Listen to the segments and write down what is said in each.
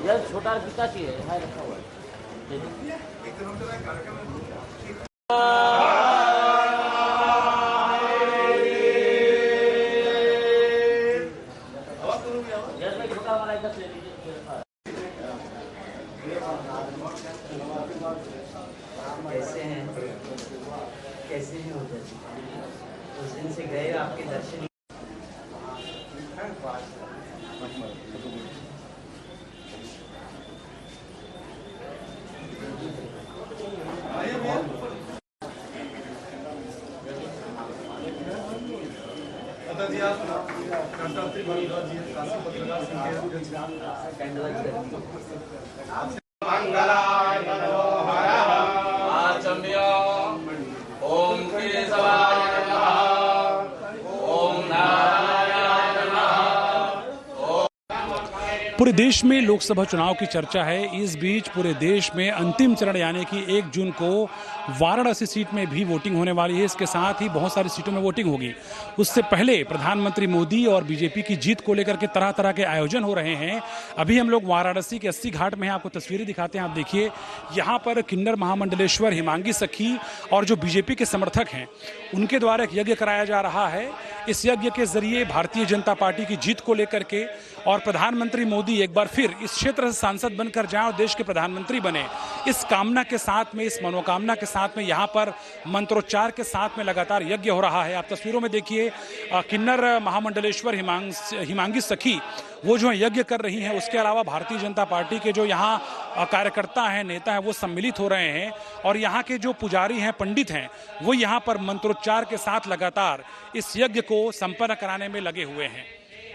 यह छोटा कितना चाहिए है रखा हुआ है। कैसे हैं उधर? उस दिन से गए आपके दर्शन। मंगलाय मनोहरः आचम्य ओम केशवाय नमः ओम नारायणाय नमः। पूरे देश में लोकसभा चुनाव की चर्चा है। इस बीच पूरे देश में अंतिम चरण यानी कि 1 जून को वाराणसी सीट में भी वोटिंग होने वाली है। इसके साथ ही बहुत सारी सीटों में वोटिंग होगी। उससे पहले प्रधानमंत्री मोदी और बीजेपी की जीत को लेकर के तरह तरह के आयोजन हो रहे हैं। अभी हम लोग वाराणसी के 80 घाट में हैं, आपको तस्वीरें दिखाते हैं। आप देखिए, यहाँ पर किन्नर महामंडलेश्वर हिमांगी सखी और जो बीजेपी के समर्थक हैं उनके द्वारा एक यज्ञ कराया जा रहा है। इस यज्ञ के जरिए भारतीय जनता पार्टी की जीत को लेकर के और प्रधानमंत्री मोदी एक बार फिर इस क्षेत्र से सांसद बनकर जाएं और देश के प्रधानमंत्री बने, इस कामना के साथ में, इस मनोकामना के साथ में यहाँ पर मंत्रोच्चार के साथ में लगातार यज्ञ हो रहा है। आप तस्वीरों में देखिए, किन्नर महामंडलेश्वर हिमांगी सखी वो जो यज्ञ कर रही हैं। उसके अलावा भारतीय जनता पार्टी के जो यहाँ कार्यकर्ता हैं, नेता हैं, वो सम्मिलित हो रहे हैं और यहाँ के जो पुजारी हैं, पंडित हैं, वो यहाँ पर मंत्रोच्चार के साथ लगातार इस यज्ञ को संपन्न कराने में लगे हुए हैं।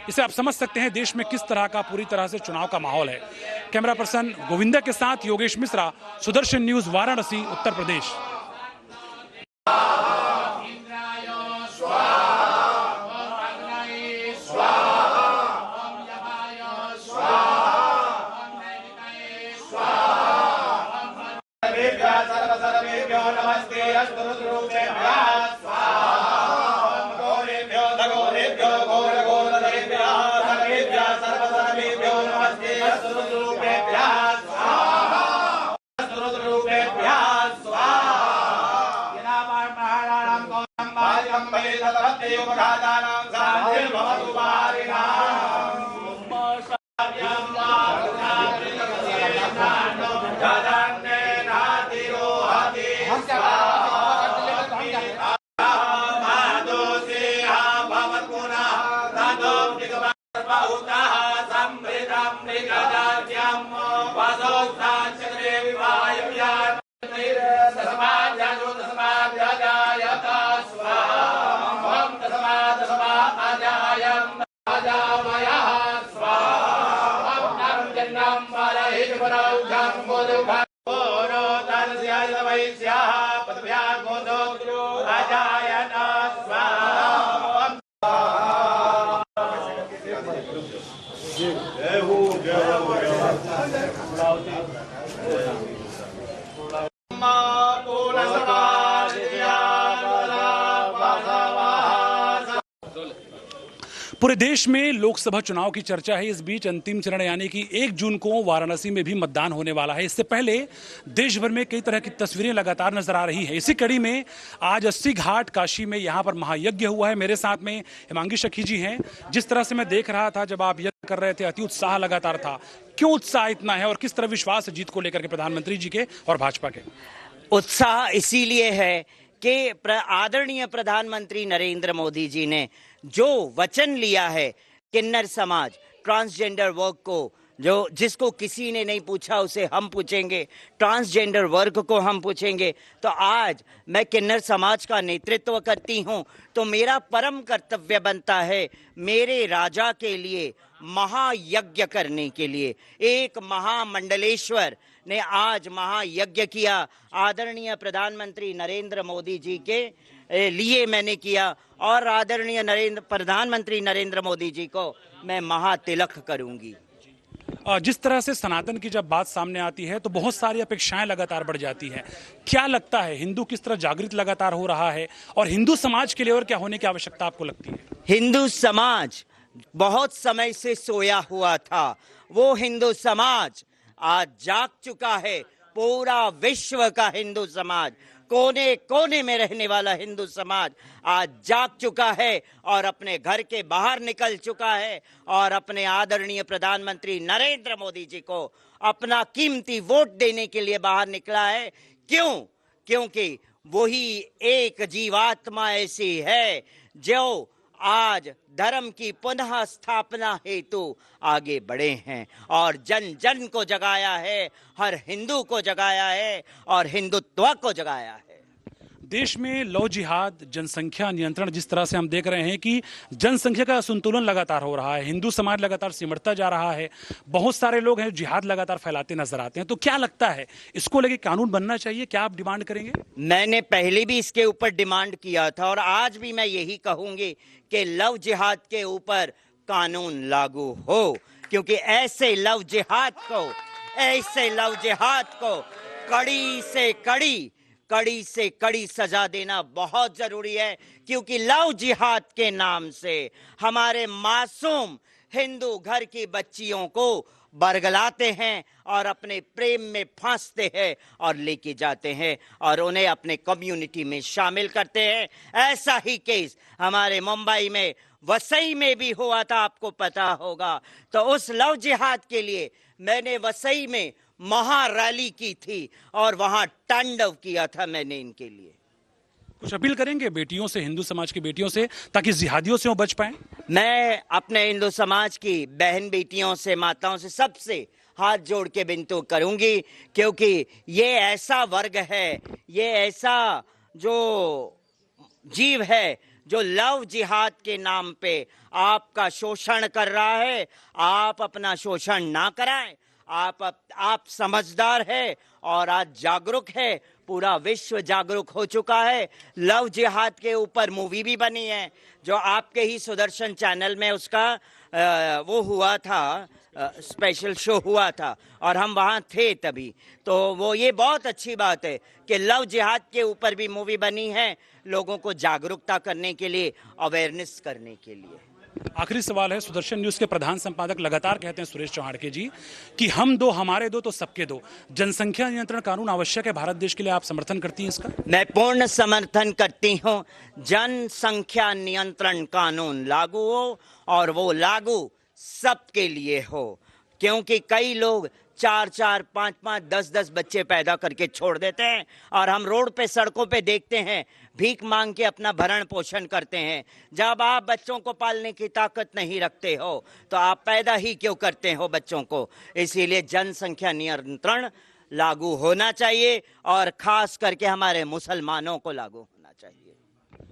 इसे आप समझ सकते हैं देश में किस तरह का पूरी तरह से चुनाव का माहौल है। कैमरा पर्सन गोविंदा के साथ योगेश मिश्रा, सुदर्शन न्यूज, वाराणसी, उत्तर प्रदेश। पूरे देश में लोकसभा चुनाव की चर्चा है। इस बीच अंतिम चरण यानी कि 1 जून को वाराणसी में भी मतदान होने वाला है। इससे पहले देश भर में कई तरह की तस्वीरें लगातार नजर आ रही है। इसी कड़ी में आज 80 घाट काशी में यहाँ पर महायज्ञ हुआ है। मेरे साथ में हिमांगी सखी जी हैं। जिस तरह से मैं देख रहा था जब आप यज्ञ कर रहे थे, अति उत्साह लगातार था। क्यों उत्साह इतना है और किस तरह विश्वास है जीत को लेकर के प्रधानमंत्री जी के और भाजपा के? उत्साह इसीलिए है कि आदरणीय प्रधानमंत्री नरेंद्र मोदी जी ने जो वचन लिया है किन्नर समाज, ट्रांसजेंडर वर्ग को, जो जिसको किसी ने नहीं पूछा उसे हम पूछेंगे, ट्रांसजेंडर वर्ग को हम पूछेंगे। तो आज मैं किन्नर समाज का नेतृत्व करती हूं, तो मेरा परम कर्तव्य बनता है मेरे राजा के लिए महायज्ञ करने के लिए। एक महामंडलेश्वर ने आज महायज्ञ किया, आदरणीय प्रधानमंत्री नरेंद्र मोदी जी के लिए मैंने किया और आदरणीय प्रधानमंत्री नरेंद्र मोदी जी को मैं महातिलक करूंगी। जिस तरह से सनातन की जब बात सामने आती है तो बहुत सारी अपेक्षाएं लगातार बढ़ जाती हैं। क्या लगता है हिंदू किस तरह जागृत लगातार हो रहा है और हिंदू समाज के लिए और क्या होने की आवश्यकता आपको लगती है? हिंदू समाज बहुत समय से सोया हुआ था, वो हिंदू समाज आज जाग चुका है। पूरा विश्व का हिंदू समाज, कोने कोने में रहने वाला हिंदू समाज आज जाग चुका है और अपने घर के बाहर निकल चुका है और अपने आदरणीय प्रधानमंत्री नरेंद्र मोदी जी को अपना कीमती वोट देने के लिए बाहर निकला है। क्यों? क्योंकि वही एक जीवात्मा ऐसी है जो आज धर्म की पुनः स्थापना हेतु आगे बढ़े हैं और जन जन को जगाया है, हर हिंदू को जगाया है और हिंदुत्व को जगाया है। देश में लव जिहाद, जनसंख्या नियंत्रण, जिस तरह से हम देख रहे हैं कि जनसंख्या का संतुलन लगातार हो रहा है, हिंदू समाज लगातार सिमटता जा रहा है, बहुत सारे लोग हैं जिहाद लगातार फैलाते नजर आते हैं, तो क्या लगता है इसको लेके कानून बनना चाहिए? क्या आप डिमांड करेंगे? मैंने पहले भी इसके ऊपर डिमांड किया था और आज भी मैं यही कहूंगी कि लव जिहाद के ऊपर कानून लागू हो, क्योंकि ऐसे लव जिहाद को कड़ी से कड़ी सजा देना बहुत जरूरी है। क्योंकि लव जिहाद के नाम से हमारे मासूम हिंदू घर की बच्चियों को बरगलाते हैं और अपने प्रेम में फांसते हैं और लेके जाते हैं और उन्हें अपने कम्युनिटी में शामिल करते हैं। ऐसा ही केस हमारे मुंबई में वसई में भी हुआ था, आपको पता होगा। तो उस लव जिहाद के लिए मैंने वसई में महारैली की थी और वहां तांडव किया था मैंने इनके लिए। कुछ अपील करेंगे बेटियों से, हिंदू समाज की बेटियों से, ताकि जिहादियों से वो बच पाएं? मैं अपने हिंदू समाज की बहन बेटियों से, माताओं से, सबसे हाथ जोड़ के विनती करूंगी, क्योंकि ये ऐसा वर्ग है, ये ऐसा जो जीव है जो लव जिहाद के नाम पे आपका शोषण कर रहा है। आप अपना शोषण ना कराएं। आप समझदार है और आज जागरूक है, पूरा विश्व जागरूक हो चुका है। लव जिहाद के ऊपर मूवी भी बनी है जो आपके ही सुदर्शन चैनल में उसका वो हुआ था, स्पेशल शो हुआ था और हम वहाँ थे तभी। तो वो ये बहुत अच्छी बात है कि लव जिहाद के ऊपर भी मूवी बनी है, लोगों को जागरूकता करने के लिए, अवेयरनेस करने के लिए। आखिरी सवाल है, सुदर्शन न्यूज के प्रधान संपादक लगातार कहते हैं सुरेश चौहाड़के जी कि हम दो, हमारे दो तो सबके दो। जनसंख्या नियंत्रण कानून आवश्यक है भारत देश के लिए, आप समर्थन करती हैं इसका? मैं पूर्ण समर्थन करती हूं। जनसंख्या नियंत्रण कानून लागू हो और वो लागू सबके लिए हो, क्योंकि कई लोग 4-4, 5-5, 10-10 बच्चे पैदा करके छोड़ देते हैं और हम रोड पे, सड़कों पे देखते हैं भीख मांग के अपना भरण पोषण करते हैं। जब आप बच्चों को पालने की ताकत नहीं रखते हो तो आप पैदा ही क्यों करते हो बच्चों को? इसीलिए जनसंख्या नियंत्रण लागू होना चाहिए और खास करके हमारे मुसलमानों को लागू होना चाहिए।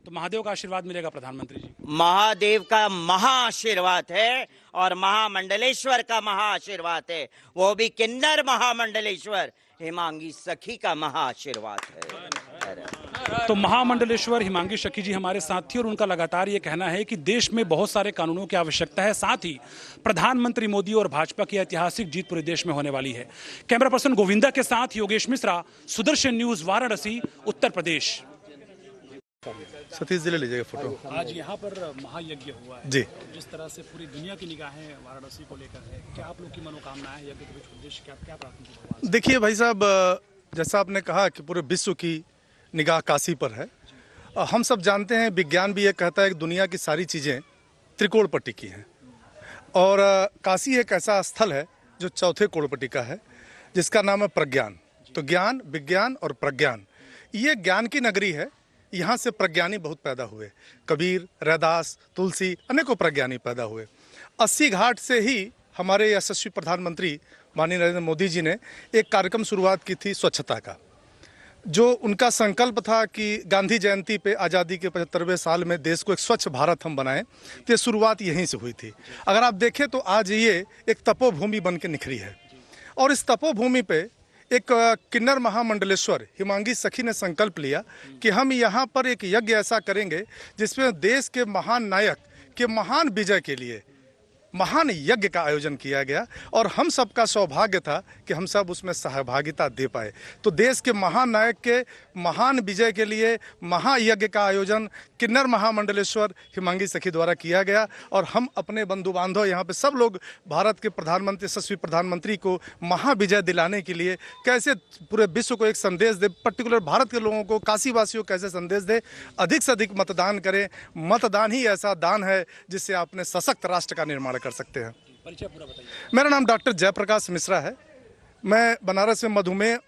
तो महादेव का आशीर्वाद मिलेगा प्रधानमंत्री जी? महादेव का महाआशीर्वाद है और महामंडलेश्वर का महाआशीर्वाद है, वो भी किन्नर महामंडलेश्वर हिमांगी सखी का महाआशीर्वाद है। तो महामंडलेश्वर हिमांगी सखी जी हमारे साथ थी और उनका लगातार ये कहना है कि देश में बहुत सारे कानूनों की आवश्यकता है, साथ ही प्रधानमंत्री मोदी और भाजपा की ऐतिहासिक जीत पूरे देश में होने वाली है। कैमरा पर्सन गोविंदा के साथ योगेश मिश्रा, सुदर्शन न्यूज, वाराणसी, उत्तर प्रदेश। सतीश जी ले लीजिएगा फोटो। आज यहाँ पर महायज्ञ हुआ है जी, जिस तरह से पूरी दुनिया की निगाहें वाराणसी को लेकर है, क्या आप लोग की मनोकामना है, यज्ञ के उद्देश्य क्या प्राथमिकता है? देखिए भाई साहब, जैसा आपने कहा कि पूरे विश्व की निगाह काशी पर है। हम सब जानते हैं, विज्ञान भी ये कहता है कि दुनिया की सारी चीज़ें त्रिकोण पर टिकी हैं और काशी एक ऐसा स्थल है जो चौथे कोण पर टिका है, जिसका नाम है प्रज्ञान। तो ज्ञान, विज्ञान और प्रज्ञान, ये ज्ञान की नगरी है। यहाँ से प्रज्ञानी बहुत पैदा हुए, कबीर, रैदास, तुलसी, अनेकों प्रज्ञानी पैदा हुए। 80 घाट से ही हमारे यशस्वी प्रधानमंत्री माननीय नरेंद्र मोदी जी ने एक कार्यक्रम शुरुआत की थी स्वच्छता का, जो उनका संकल्प था कि गांधी जयंती पे आज़ादी के 75वें साल में देश को एक स्वच्छ भारत हम बनाएं। तो ये शुरुआत यहीं से हुई थी। अगर आप देखें तो आज ये एक तपोभूमि बन के निखरी है और इस तपोभूमि पे एक किन्नर महामंडलेश्वर हिमांगी सखी ने संकल्प लिया कि हम यहाँ पर एक यज्ञ ऐसा करेंगे जिसमें देश के महान नायक के महान विजय के लिए महान यज्ञ का आयोजन किया गया और हम सबका सौभाग्य था कि हम सब उसमें सहभागिता दे पाए। तो देश के महान नायक के महान विजय के लिए महायज्ञ का आयोजन किन्नर महामंडलेश्वर हिमांगी सखी द्वारा किया गया और हम अपने बंधु बांधव यहाँ पे सब लोग भारत के प्रधानमंत्री, यशस्वी प्रधानमंत्री को महाविजय दिलाने के लिए कैसे पूरे विश्व को एक संदेश दे, पर्टिकुलर भारत के लोगों को, काशी वासियों को कैसे संदेश दे, अधिक से अधिक मतदान करें। मतदान ही ऐसा दान है जिससे आप अपने सशक्त राष्ट्र का निर्माण कर सकते हैं। परिचय पूरा बताइए। मेरा नाम डॉक्टर जयप्रकाश मिश्रा है। मैं बनारस में मधुमेह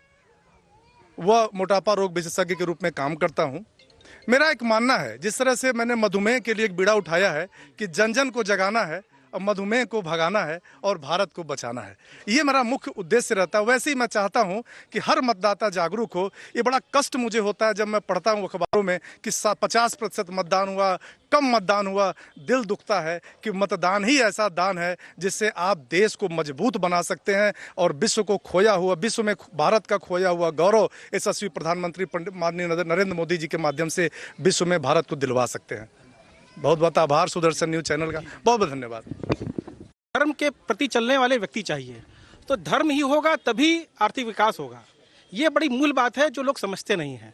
व मोटापा रोग विशेषज्ञ के रूप में काम करता हूं। मेरा एक मानना है, जिस तरह से मैंने मधुमेह के लिए एक बीड़ा उठाया है कि जन जन को जगाना है, अब मधुमेह को भगाना है और भारत को बचाना है, ये मेरा मुख्य उद्देश्य रहता है। वैसे ही मैं चाहता हूं कि हर मतदाता जागरूक हो। ये बड़ा कष्ट मुझे होता है जब मैं पढ़ता हूं अखबारों में कि 50% मतदान हुआ, कम मतदान हुआ। दिल दुखता है कि मतदान ही ऐसा दान है जिससे आप देश को मजबूत बना सकते हैं और विश्व को खोया हुआ, विश्व में भारत का खोया हुआ गौरव यशस्वी प्रधानमंत्री माननीय नरेंद्र मोदी जी के माध्यम से विश्व में भारत को दिलवा सकते हैं। बहुत बहुत आभार सुदर्शन न्यूज चैनल का, बहुत बहुत धन्यवाद। धर्म के प्रति चलने वाले व्यक्ति चाहिए, तो धर्म ही होगा तभी आर्थिक विकास होगा। ये बड़ी मूल बात है जो लोग समझते नहीं हैं।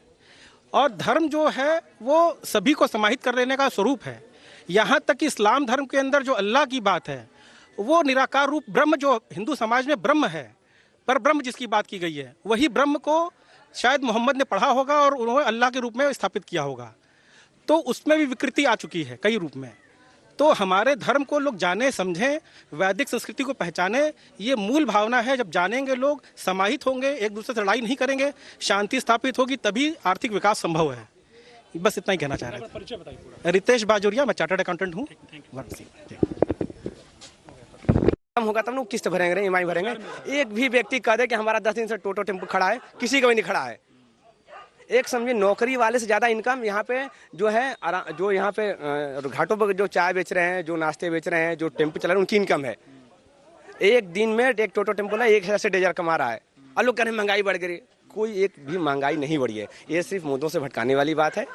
और धर्म जो है वो सभी को समाहित कर लेने का स्वरूप है। यहाँ तक कि इस्लाम धर्म के अंदर जो अल्लाह की बात है वो निराकार रूप ब्रह्म, जो हिंदू समाज में ब्रह्म है, पर ब्रह्म जिसकी बात की गई है वही ब्रह्म को शायद मोहम्मद ने पढ़ा होगा और उन्होंने अल्लाह के रूप में स्थापित किया होगा। तो उसमें भी विकृति आ चुकी है कई रूप में। तो हमारे धर्म को लोग जाने, समझें, वैदिक संस्कृति को पहचाने, ये मूल भावना है। जब जानेंगे लोग, समाहित होंगे, एक दूसरे से लड़ाई नहीं करेंगे, शांति स्थापित होगी, तभी आर्थिक विकास संभव है। बस इतना ही कहना चाह रहे थे। परिचय बताइए पूरा। रितेश बाजोरिया, मैं चार्टर्ड अकाउंटेंट हूँ। होगा तब ना किस्त भरेंगे, ईएमआई भरेंगे। एक भी व्यक्ति कह दे कि हमारा 10 दिन से टोटो टेम्पो खड़ा है, किसी का भी नहीं खड़ा है। एक समझिए नौकरी वाले से ज़्यादा इनकम यहाँ पे जो है, जो यहाँ पे घाटों पर जो चाय बेच रहे हैं, जो नाश्ते बेच रहे हैं, जो टेम्पो चला रहे हैं, उनकी इनकम है। एक दिन में एक टोटो टेम्पो ना 1000 से 1500 कमा रहा है। और लोग कह रहे हैं महंगाई बढ़ गई। कोई एक भी महंगाई नहीं बढ़ी है। ये सिर्फ मुद्दों से भटकाने वाली बात है।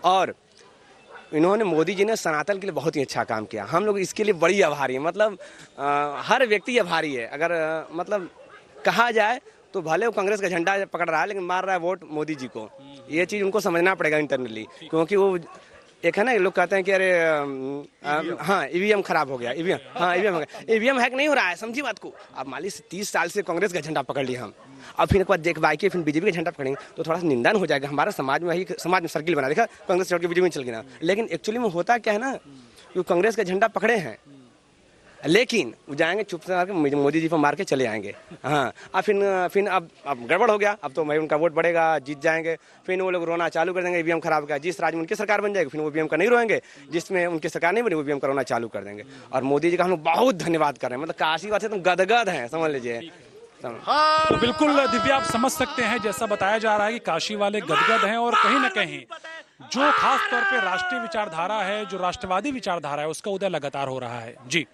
और इन्होंने, मोदी जी ने सनातन के लिए बहुत ही अच्छा काम किया। हम लोग इसके लिए बड़ी आभारी हैं। मतलब हर व्यक्ति आभारी है। अगर मतलब कहा जाए तो भले वो कांग्रेस का झंडा पकड़ रहा है लेकिन मार रहा है वोट मोदी जी को। ये चीज़ उनको समझना पड़ेगा इंटरनली, क्योंकि वो एक है ना, लोग कहते हैं कि अरे हाँ ईवीएम खराब हो गया, ईवीएम, हाँ ईवीएम हो गया, ईवीएम हैक नहीं हो रहा है, समझी बात को। अब मान लीजिए 30 साल से कांग्रेस का झंडा पकड़ लिया हम, अब फिर एक बार देख बाइक फिर बीजेपी का झंडा पकड़ेंगे तो थोड़ा सा निंदन हो जाएगा। हमारा समाज में वही समाज में सर्किल बना, देखा कांग्रेस छोड़ के बीजेपी में चल गया। लेकिन एक्चुअली में होता क्या है ना, जो कांग्रेस का झंडा पकड़े हैं लेकिन वो जाएंगे चुप से मोदी जी पर मार के चले आएंगे। हाँ, अब फिर अब गड़बड़ हो गया। अब तो भाई उनका वोट बढ़ेगा, जीत जाएंगे, फिर वो लोग रोना चालू कर देंगे ईवीएम खराब का। जिस राज्य में उनकी सरकार बन जाएगी फिर वो ईवीएम का नहीं रोएंगे, जिसमें उनकी सरकार नहीं बनी वो ईवीएम का रोना चालू कर देंगे। और मोदी जी का हम लोग बहुत धन्यवाद कर रहे हैं। मतलब काशी वासी तो गदगद हैं, समझ लीजिए। तो बिल्कुल दिव्या, आप समझ सकते हैं जैसा बताया जा रहा है कि काशी वाले गदगद हैं और कहीं ना कहीं जो खास तौर पे राष्ट्रीय विचारधारा है, जो राष्ट्रवादी विचारधारा है, उसका उदय लगातार हो रहा है। जी।